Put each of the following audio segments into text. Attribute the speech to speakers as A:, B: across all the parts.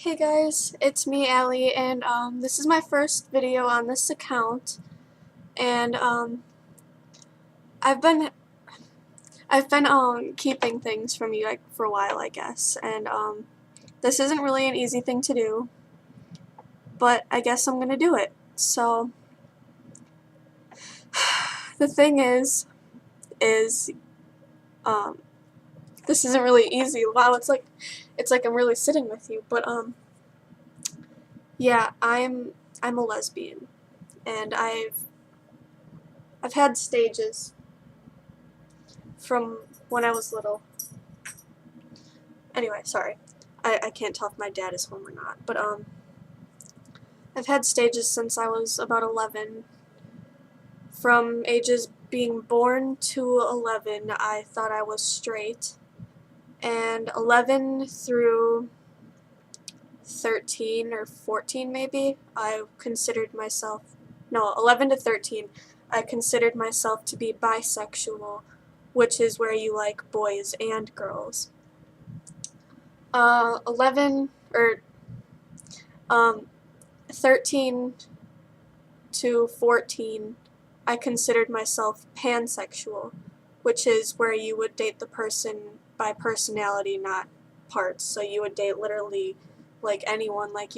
A: Hey guys, it's me, Allie, and this is my first video on this account, and I've been keeping things from you for a while, I guess, and this isn't really an easy thing to do, but I guess I'm gonna do it. So the thing is um, this isn't really easy. Wow, it's like I'm really sitting with you, but yeah, I'm a lesbian, and I've had stages from when I was little. Anyway, sorry. I can't tell if my dad is home or not, but I've had stages since I was about 11. From ages being born to 11, I thought I was straight, and 11 through 13 or 14 maybe, I considered myself, no, 11 to 13, I considered myself to be bisexual, which is where you like boys and girls. 11, or 13 to 14, I considered myself pansexual, which is where you would date the person by personality, not parts. So you would date literally like anyone, like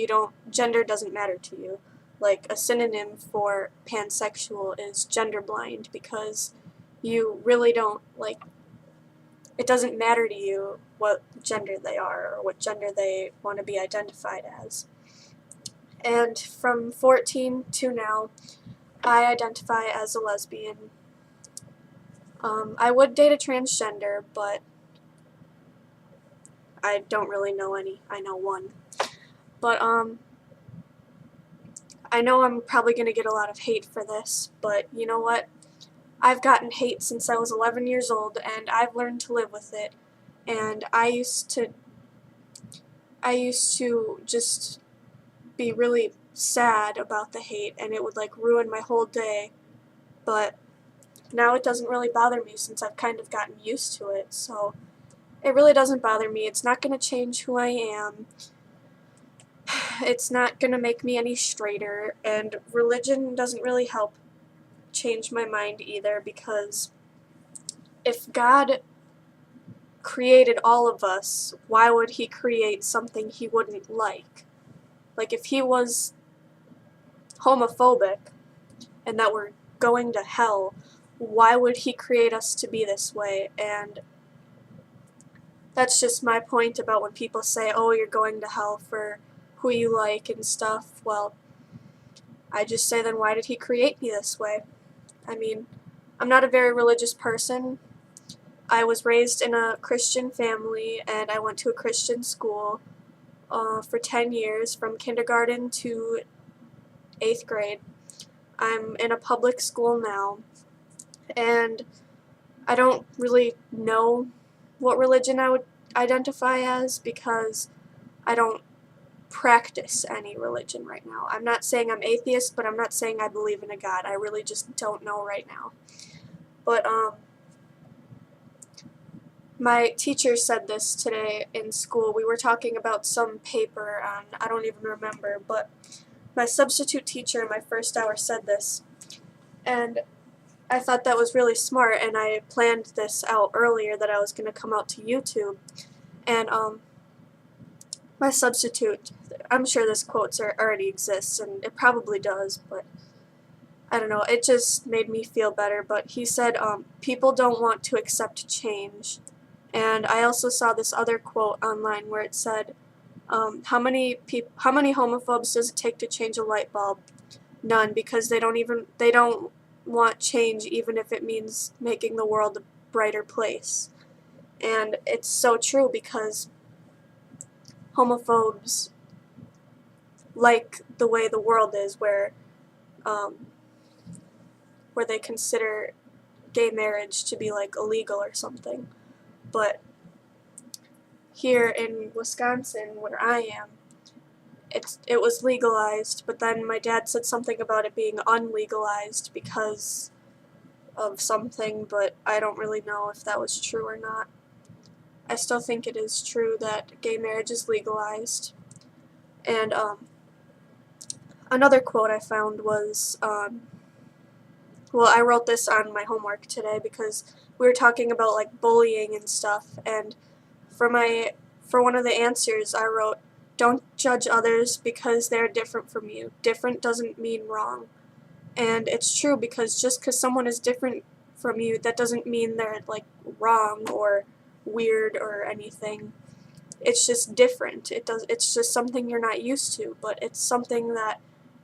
A: gender doesn't matter to you. Like a synonym for pansexual is gender blind, because you really don't, like, it doesn't matter to you what gender they are or what gender they want to be identified as. And from 14 to now, I identify as a lesbian. I would date a transgender, but I don't really know any. I know one. But I know I'm probably going to get a lot of hate for this, but you know what? I've gotten hate since I was 11 years old, and I've learned to live with it. And I used to just be really sad about the hate, and it would like ruin my whole day. But now it doesn't really bother me since I've kind of gotten used to it, so it really doesn't bother me. It's not going to change who I am. It's not going to make me any straighter, and religion doesn't really help change my mind either, because if God created all of us, why would he create something he wouldn't like? Like, if he was homophobic and that we're going to hell, why would he create us to be this way? And that's just my point about when people say, oh, you're going to hell for who you like and stuff. Well, I just say, then why did he create me this way? I mean, I'm not a very religious person. I was raised in a Christian family, and I went to a Christian school for 10 years, from kindergarten to 8th grade. I'm in a public school now, and I don't really know what religion I would identify as, because I don't practice any religion right now. I'm not saying I'm atheist, but I'm not saying I believe in a God. I really just don't know right now. But my teacher said this today in school. We were talking about some paper on, I don't even remember, but my substitute teacher in my first hour said this, and I thought that was really smart, and I planned this out earlier, that I was going to come out to YouTube. And my substitute, I'm sure this quote already exists, and it probably does, but I don't know, it just made me feel better. But he said, people don't want to accept change. And I also saw this other quote online where it said, how many homophobes does it take to change a light bulb? None, because they don't want change, even if it means making the world a brighter place. And it's so true, because homophobes like the way the world is, where they consider gay marriage to be like illegal or something. But here in Wisconsin, where I am, it was legalized, but then my dad said something about it being unlegalized because of something, but I don't really know if that was true or not. I still think it is true that gay marriage is legalized. And another quote I found was, well, I wrote this on my homework today because we were talking about like bullying and stuff, and for one of the answers I wrote, "Don't judge others because they're different from you. Different doesn't mean wrong." And it's true, because just because someone is different from you, that doesn't mean they're like wrong or weird or anything. It's just different. It's just something you're not used to, but it's something that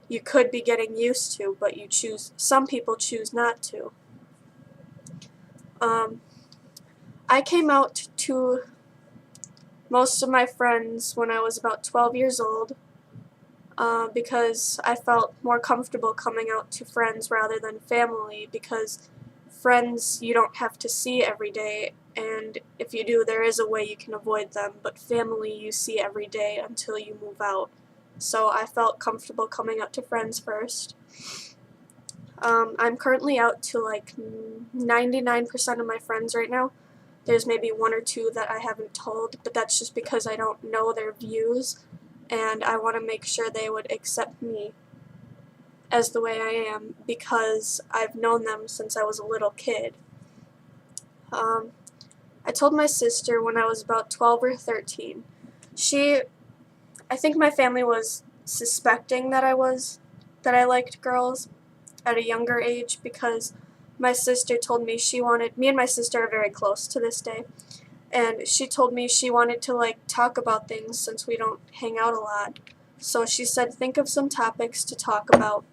A: you could be getting used to, but some people choose not to. I came out to most of my friends when I was about 12 years old, because I felt more comfortable coming out to friends rather than family, because friends you don't have to see every day, and if you do, there is a way you can avoid them, but family you see every day until you move out. So I felt comfortable coming out to friends first. I'm currently out to like 99% of my friends right now. There's maybe one or two that I haven't told, but that's just because I don't know their views, and I want to make sure they would accept me as the way I am, because I've known them since I was a little kid. I told my sister when I was about 12 or 13. I think my family was suspecting that I liked girls at a younger age, because my sister told me me and my sister are very close to this day, and she told me she wanted to like talk about things since we don't hang out a lot. So she said, think of some topics to talk about,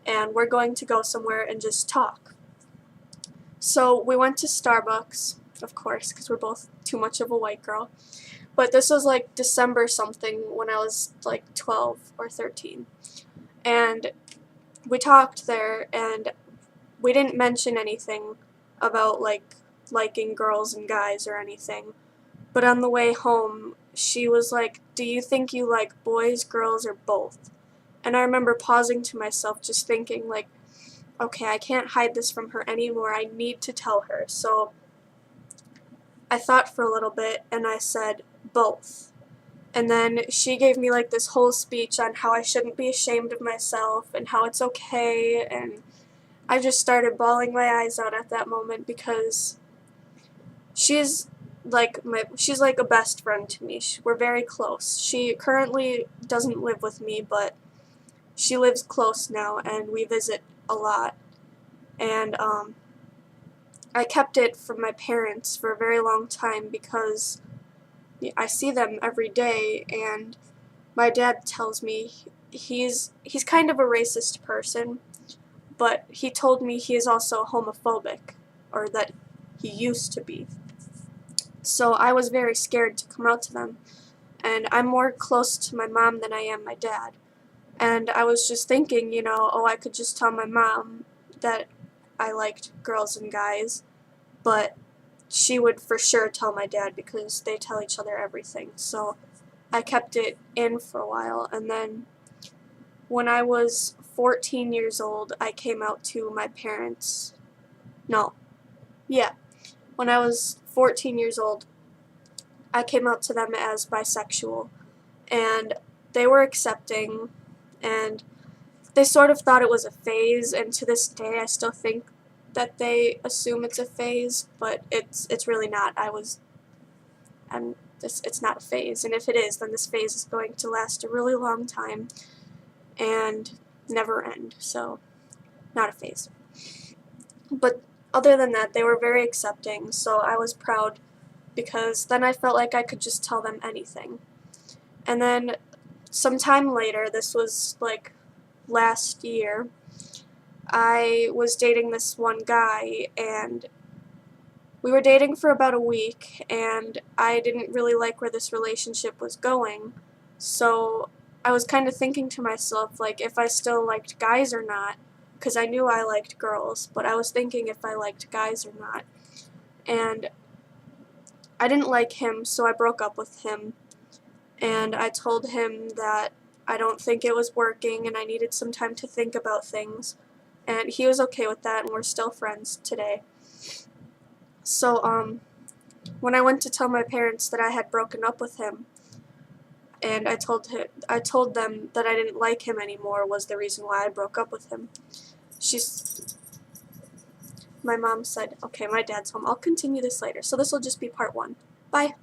A: and we're going to go somewhere and just talk. So we went to Starbucks, of course, because we're both too much of a white girl. But this was like December something when I was like 12 or 13. And we talked there, and we didn't mention anything about like liking girls and guys or anything. But on the way home, she was like, "Do you think you like boys, girls, or both?" And I remember pausing to myself, just thinking like, okay, I can't hide this from her anymore. I need to tell her. So I thought for a little bit, and I said, both. And then she gave me like this whole speech on how I shouldn't be ashamed of myself and how it's okay, and I just started bawling my eyes out at that moment, because she's she's like a best friend to me. We're very close. She currently doesn't live with me, but she lives close now, and we visit a lot. And I kept it from my parents for a very long time, because I see them every day, and my dad tells me he's kind of a racist person, but he told me he is also homophobic, or that he used to be. So I was very scared to come out to them, and I'm more close to my mom than I am my dad. And I was just thinking, oh, I could just tell my mom that I liked girls and guys, but she would for sure tell my dad, because they tell each other everything. So I kept it in for a while, and then when I was 14 years old, I came out to my parents. No, yeah. When I was 14 years old, I came out to them as bisexual, and they were accepting, and they sort of thought it was a phase, and to this day I still think that they assume it's a phase, but it's really not. It's not a phase, and if it is, then this phase is going to last a really long time and never end, so not a phase. But other than that, they were very accepting, so I was proud, because then I felt like I could just tell them anything. And then sometime later, this was like last year, I was dating this one guy, and we were dating for about a week, and I didn't really like where this relationship was going, so I was kind of thinking to myself, like, if I still liked guys or not, because I knew I liked girls, but I was thinking if I liked guys or not, and I didn't like him, so I broke up with him, and I told him that I don't think it was working, and I needed some time to think about things, and he was okay with that, and we're still friends today. So, when I went to tell my parents that I had broken up with him, and I told them that I didn't like him anymore was the reason why I broke up with him. My mom said, okay, my dad's home. I'll continue this later. So this will just be part 1. Bye.